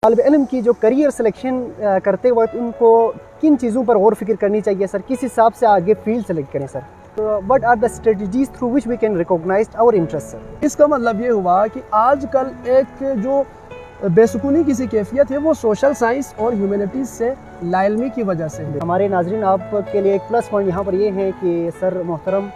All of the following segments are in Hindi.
तालिब इल्म की जो करियर सिलेक्शन करते वक्त उनको किन चीज़ों पर गौर फिक्र करनी चाहिए सर, किस हिसाब से आगे फील्ड सेलेक्ट करें sir? What are the strategies through which we can recognise our interest sir? इसका मतलब ये हुआ कि आजकल एक जो बेसुकूनी की सी कैफियत है वो सोशल साइंस और ह्यूमैनिटीज़ से लाइल्मी की वजह से है। हमारे नाजरीन आपके लिए एक प्लस पॉइंट यहाँ पर ये है कि सर मोहतरम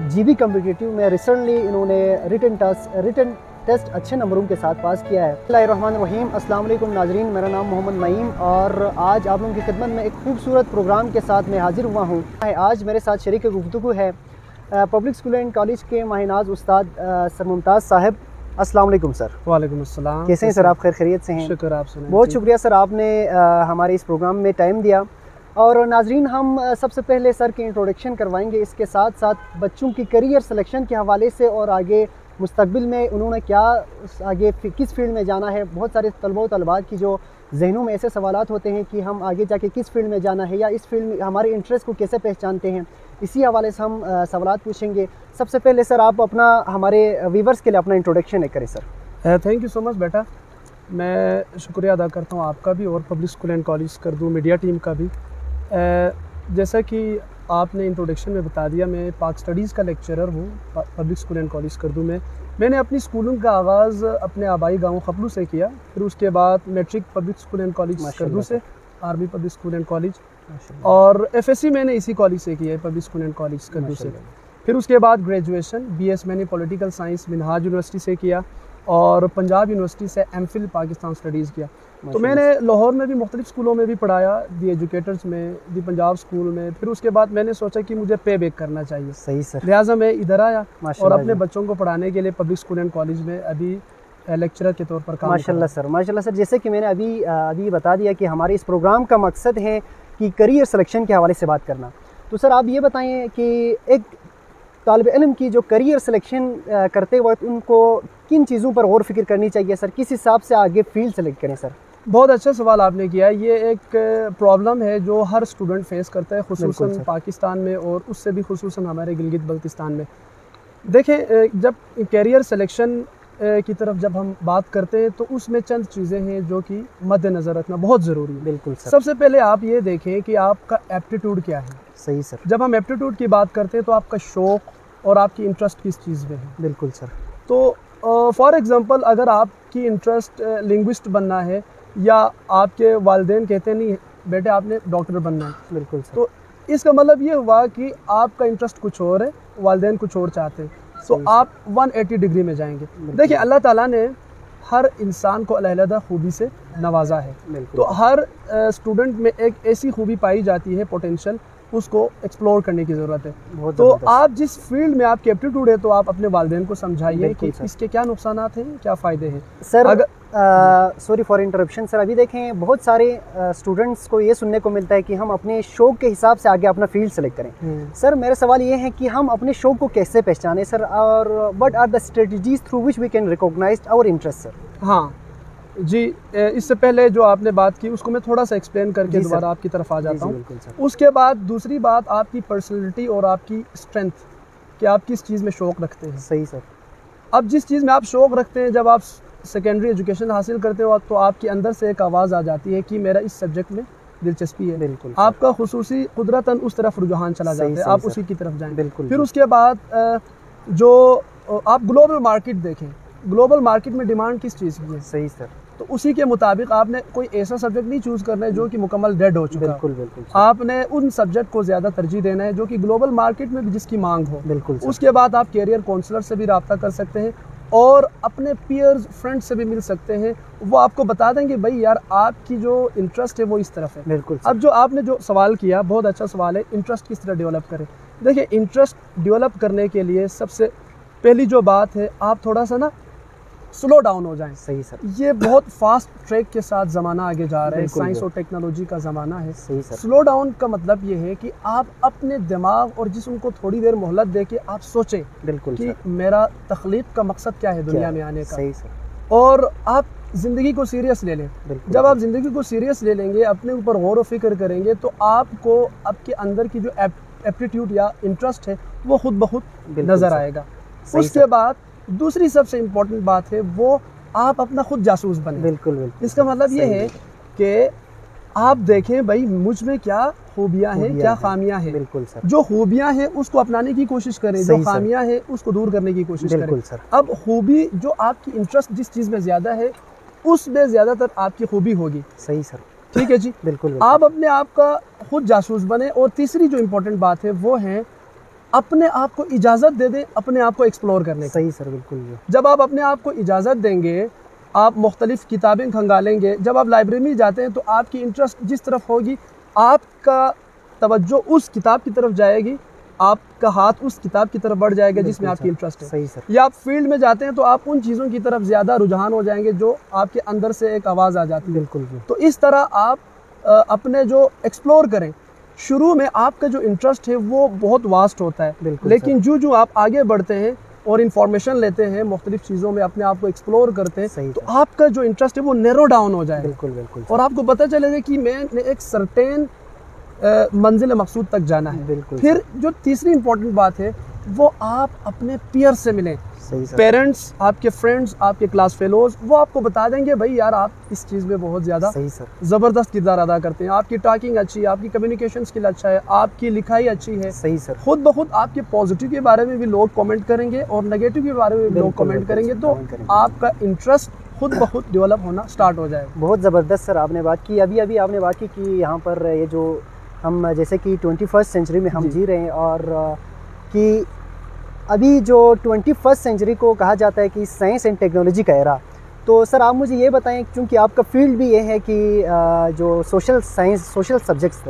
जीबी कॉम्पिटिटिव में रिसेंटली इन्होंने रिटन टेस्ट अच्छे नंबरों के साथ पास किया है। बिस्मिल्लाहिर्रहमानिर्रहीम, अस्सलाम वालेकुम नाजरीन, मेरा नाम मोहम्मद नईम और आज आप लोगों की खिदमत में एक खूबसूरत प्रोग्राम के साथ मैं हाजिर हुआ हूँ। आज मेरे साथ शरीक गुफ्तगू है पब्लिक स्कूल एंड कॉलेज के माहिनाज उस्ताद सर मुमताज़ साहब। अस्सलाम वालेकुम सर। वालेकुम अस्सलाम। कैसे हैं सर आप? खैरियत से हैं? शुक्र, आप सुनाएं। बहुत शुक्रिया सर, आपने हमारे इस प्रोग्राम में टाइम दिया। और नाजरीन, हम सबसे पहले सर की इंट्रोडक्शन करवाएंगे, इसके साथ साथ बच्चों की करियर सिलेक्शन के हवाले से और आगे मुस्तकबिल में उन्होंने क्या आगे किस फील्ड में जाना है। बहुत सारे तलबा व तलबात की जो जहनों में ऐसे सवालात होते हैं कि हम आगे जाके किस फील्ड में जाना है या इस फील्ड में हमारे इंटरेस्ट को कैसे पहचानते हैं, इसी हवाले से हम सवालात पूछेंगे। सबसे पहले सर आप अपना हमारे व्यूवर्स के लिए अपना इंट्रोडक्शन करें sir. Thank you so much बेटा, मैं शुक्रिया अदा करता हूँ आपका भी और पब्लिक स्कूल एंड कॉलेज करदू मीडिया टीम का भी। जैसा कि आपने इंट्रोडक्शन में बता दिया, मैं पाक स्टडीज़ का लेक्चरर हूँ पब्लिक स्कूल एंड कॉलेज करदू में। मैंने अपनी स्कूलिंग का आगाज़ अपने आबाई गाँव खपलू से किया, फिर उसके बाद matric public school and college करदू से, army public school and college, और एफएससी मैंने इसी कॉलेज से किया है, पब्लिक स्कूल एंड कॉलेज करदू से। फिर उसके बाद ग्रेजुएशन बीएस मैंने पॉलिटिकल साइंस मिनहाज यूनिवर्सिटी से किया और पंजाब यूनिवर्सिटी से एमफिल पाकिस्तान स्टडीज़ किया। तो मैंने लाहौर में भी मुख्तलिफ स्कूलों में भी पढ़ाया, दी एजुकेटर्स में, दी पंजाब स्कूल में। फिर उसके बाद मैंने सोचा कि मुझे पे बैक करना चाहिए। सही सर। लिहाजा मैं इधर आया और अपने बच्चों को पढ़ाने के लिए पब्लिक स्कूल एंड कॉलेज में अभी लेक्चरर के तौर पर काम। माशाल्लाह सर, माशाल्लाह सर। जैसे कि मैंने अभी बता दिया कि हमारे इस प्रोग्राम का मकसद है कि करियर सिलेक्शन के हवाले से बात करना। तो सर आप ये बताएँ कि एक तालिब इल्म की जो करियर सिलेक्शन करते वक्त उनको किन चीज़ों पर गौर फिक्र करनी चाहिए सर, किस हिसाब से आगे फील्ड सेलेक्ट करें सर? बहुत अच्छा सवाल आपने किया। ये एक प्रॉब्लम है जो हर स्टूडेंट फेस करता है, खुसूसन पाकिस्तान में और उससे भी खुसूसन हमारे गिलगित बल्तिस्तान में। देखें, जब करियर सिलेक्शन की तरफ जब हम बात करते हैं तो उसमें चंद चीज़ें हैं जो कि मद्देनज़र रखना बहुत ज़रूरी है। बिल्कुल सर। सबसे पहले आप ये देखें कि आपका एप्टीट्यूड क्या है। सही सर। जब हम एप्टीट्यूड की बात करते हैं तो आपका शौक़ और आपकी इंटरेस्ट किस चीज़ में है। बिल्कुल सर। तो फॉर एग्ज़ाम्पल अगर आपकी इंटरेस्ट लिंग्विस्ट बनना है या आपके वालिदैन कहते नहीं बेटे आपने डॉक्टर बनना है, बिल्कुल सर, तो इसका मतलब ये हुआ कि आपका इंटरेस्ट कुछ और है, वालिदैन कुछ और चाहते हैं, तो आप 180 डिग्री में जाएंगे। देखिए, अल्लाह ताला ने हर इंसान को अलग-अलग खूबी से नवाजा है, तो हर स्टूडेंट में एक ऐसी खूबी पाई जाती है, पोटेंशियल, उसको एक्सप्लोर करने की ज़रूरत है। तो आप जिस फील्ड में आपकी एप्टीट्यूड है तो आप अपने वालिदैन को समझाइए कि इसके क्या नुकसानात हैं, क्या फ़ायदे हैं। Sir sorry for interruption sir, अभी देखें बहुत सारे स्टूडेंट्स को ये सुनने को मिलता है कि हम अपने शौक़ के हिसाब से आगे अपना फील्ड सेलेक्ट करें। सर मेरा सवाल ये है कि हम अपने शौक़ को कैसे पहचानें सर, और what are the strategies through which we can recognise our interest sir? हाँ जी, इससे पहले जो आपने बात की उसको मैं थोड़ा सा एक्सप्लेन करके दोबारा आपकी तरफ आ जाता हूँ। उसके बाद दूसरी बात आपकी पर्सनैलिटी और आपकी स्ट्रेंथ, कि आप किस चीज़ में शौक़ रखते हैं। सही सर। अब जिस चीज़ में आप शौक़ रखते हैं, जब आप सेकेंडरी एजुकेशन हासिल करते हो तो आपके अंदर से एक आवाज़ आ जाती है कि मेरा इस सब्जेक्ट में दिलचस्पी है। बिल्कुल। आपका खुसूसी कुदरतन उस तरफ रुझान चला जाता है, आप उसी की तरफ जाएँ। बिल्कुल। फिर उसके बाद जो आप ग्लोबल मार्केट देखें, ग्लोबल मार्केट में डिमांड किस चीज़ की है। सही सर। तो उसी के मुताबिक आपने कोई ऐसा सब्जेक्ट नहीं चूज़ करना है जो कि मुकम्मल डेड हो चुका है। बिल्कुल बिल्कुल। आपने उन सब्जेक्ट को ज़्यादा तरजीह देना है जो कि ग्लोबल मार्केट में भी जिसकी मांग हो। बिल्कुल। उसके बाद आप कैरियर काउंसलर से भी रब्ता कर सकते हैं और अपने पीयर्स फ्रेंड्स से भी मिल सकते हैं, वो आपको बता देंगे भाई यार आपकी जो इंटरेस्ट है वो इस तरफ है। बिल्कुल। अब जो आपने जो सवाल किया बहुत अच्छा सवाल है, इंटरेस्ट किस तरह डेवलप करें। देखिए, इंटरेस्ट डेवलप करने के लिए सबसे पहली जो बात है, आप थोड़ा सा ना स्लो डाउन हो जाएं। सही सर। ये बहुत फास्ट ट्रैक के साथ ज़माना आगे जा रहा है, साइंस और टेक्नोलॉजी का ज़माना है। सही सर। स्लो डाउन का मतलब ये है कि आप अपने दिमाग और जिस्म को थोड़ी देर मोहलत दे के आप सोचें। बिल्कुल कि मेरा तख्लीक का मकसद क्या है दुनिया में आने का। सही सर। और आप ज़िंदगी को सीरियस ले लें। जब आप ज़िंदगी को सीरियस ले लेंगे, अपने ऊपर गौर व फिक्र करेंगे, तो आपको आपके अंदर की जो एप्टीट्यूड या इंटरेस्ट है वो खुद ब खुद नज़र आएगा। उसके बाद दूसरी सबसे इम्पोर्टेंट बात है वो आप अपना खुद जासूस बने। बिल्कुल बिल्कुल। इसका मतलब ये है कि आप देखें भाई मुझ में क्या खूबियाँ हैं, क्या खामियाँ हैं। बिल्कुल सर। जो खूबियाँ हैं उसको अपनाने की कोशिश करें, जो खामियाँ हैं उसको दूर करने की कोशिश करें सर। अब खूबी जो आपकी इंटरेस्ट जिस चीज़ में ज़्यादा है उसमें ज़्यादातर आपकी खूबी होगी। सही सर। ठीक है जी। बिल्कुल। आप अपने आप का खुद जासूस बने। और तीसरी जो इम्पोर्टेंट बात है वो है अपने आप को इजाज़त दे दें अपने आप को एक्सप्लोर करने की। सही सर। बिल्कुल। जब आप अपने आप को इजाज़त देंगे, आप मुख्तलिफ़ किताबें खंगालेंगे। जब आप लाइब्रेरी में जाते हैं तो आपकी इंटरेस्ट जिस तरफ होगी, आपका तवज्जो उस किताब की तरफ जाएगी, आपका हाथ उस किताब की तरफ बढ़ जाएगा जिसमें आपकी इंटरेस्ट है। सही सर। या आप फील्ड में जाते हैं तो आप उन चीज़ों की तरफ ज़्यादा रुझान हो जाएंगे जो आपके अंदर से एक आवाज़ आ जाती है। बिल्कुल। तो इस तरह आप अपने जो एक्सप्लोर करें। शुरू में आपका जो इंटरेस्ट है वो बहुत वास्ट होता है, लेकिन जो आप आगे बढ़ते हैं और इन्फॉर्मेशन लेते हैं, मुख्तलिफ चीज़ों में अपने आप को एक्सप्लोर करते हैं, तो आपका जो इंटरेस्ट है वो नैरो डाउन हो जाए। बिल्कुल बिल्कुल। और आपको पता चलेगा कि मैंने एक सर्टेन मंजिल मकसूद तक जाना है। बिल्कुल। फिर जो तीसरी इंपॉर्टेंट बात है वो आप अपने पीयर से मिलें। पेरेंट्स, आपके फ्रेंड्स, आपके क्लास फेलोज, वो आपको बता देंगे भाई यार आप इस चीज़ में बहुत ज़्यादा ज़बरदस्त किरदार अदा करते हैं, आपकी टॉकिंग अच्छी है, आपकी कम्युनिकेशन स्किल अच्छा है, आपकी लिखाई अच्छी है। सही सर। खुद ब खुद आपके पॉजिटिव के बारे में भी लोग कमेंट करेंगे और नेगेटिव के बारे में भी लोग कमेंट करेंगे, तो आपका इंटरेस्ट खुद ब खुद डेवलप होना स्टार्ट हो जाएगा। बहुत ज़बरदस्त सर आपने बात की। अभी आपने बात की कि यहाँ पर ये जो हम जैसे कि 21st सेंचुरी में हम जी रहे हैं और कि अभी जो 21st सेंचुरी को कहा जाता है कि साइंस एंड टेक्नोलॉजी का एरा, तो सर आप मुझे ये बताएं, क्योंकि आपका फील्ड भी ये है कि जो सोशल साइंस, सोशल सब्जेक्ट्स,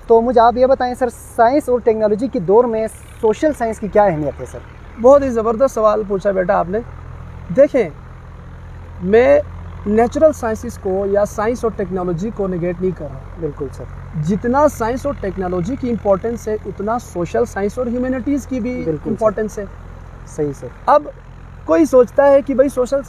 तो मुझे आप ये बताएं सर साइंस और टेक्नोलॉजी के दौर में सोशल साइंस की क्या अहमियत है सर? बहुत ही ज़बरदस्त सवाल पूछा बेटा आपने। देखें, मैं नेचुरल साइंसेस को या साइंस और टेक्नोलॉजी को नेगेट नहीं कर रहा। बिल्कुल सर। जितना साइंस और टेक्नोलॉजी की इम्पोर्टेंस है उतना सोशल साइंस और ह्यूमैनिटीज़ की भी इम्पोर्टेंस है। सही सर। अब कोई सोचता है कि भाई सोशल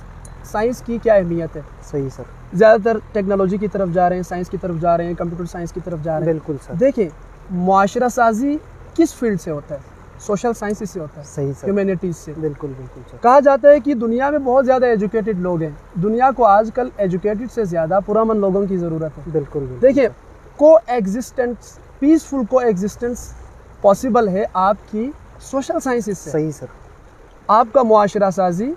साइंस की क्या अहमियत है। सही सर। ज़्यादातर टेक्नोलॉजी की तरफ जा रहे हैं, साइंस की तरफ जा रहे हैं, कंप्यूटर साइंस की तरफ जा रहे हैं। बिल्कुल सर। देखिए, मुआशरा साजी किस फील्ड से होता है? सोशल साइंस से होता है। सही सर। ह्यूमैनिटीज़ से। बिल्कुल बिल्कुल सर। कहा जाता है कि दुनिया में बहुत ज़्यादा एजुकेटेड लोग हैं। दुनिया को आजकल एजुकेटेड से ज़्यादा पुरअमन लोगों की ज़रूरत है। बिल्कुल। देखिए, को एग्जिस्टेंस, पीसफुल को एग्जिस्टेंस पॉसिबल है आपकी सोशल साइंस से। सही सर। आपका मुआशरा साजी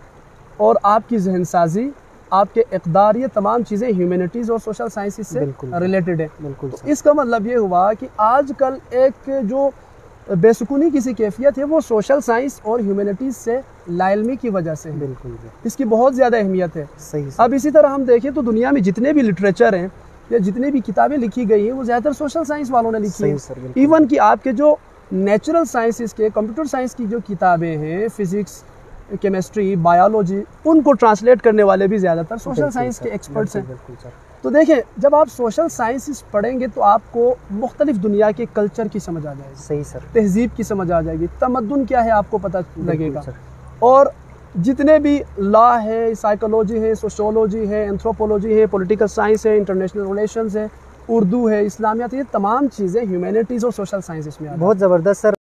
और आपकी जहन साजी, आपके इक़दार, ये तमाम चीज़ें ह्यूमैनिटीज़ और सोशल साइंस से रिलेटेड है। बिल्कुल। तो इसका मतलब ये हुआ कि आजकल एक जो बेसुकूनी किसी कैफियत है वो सोशल साइंस और ह्यूमैनिटीज़ से लाइल्मी की वजह से है। बिल्कुल। इसकी बहुत ज़्यादा अहमियत है। सही सर। अब इसी तरह हम देखें तो दुनिया में जितने भी लिटरेचर हैं या जितनी भी किताबें लिखी गई हैं वो ज़्यादातर सोशल साइंस वालों ने लिखी हैं। इवन कि आपके जो नेचुरल साइंसेस के, कंप्यूटर साइंस की जो किताबें हैं, फिजिक्स, केमिस्ट्री, बायोलॉजी, उनको ट्रांसलेट करने वाले भी ज़्यादातर सोशल साइंस के एक्सपर्ट्स हैं। तो देखें, जब आप सोशल साइंसेस पढ़ेंगे तो आपको मुख्तलिफ दुनिया के कल्चर की समझ आ जाएगी। सही सर। तहजीब की समझ आ जाएगी, तमद्दुन क्या है आपको पता लगेगा। और जितने भी लॉ है, साइकोलॉजी है, सोशियोलॉजी है, एंथ्रोपोलॉजी है, पॉलिटिकल साइंस है, इंटरनेशनल रिलेशंस है, उर्दू है, इस्लामियात, ये तमाम चीज़ें ह्यूमैनिटीज़ और सोशल साइंसेस में आ जाती हैं। बहुत ज़बरदस्त सर।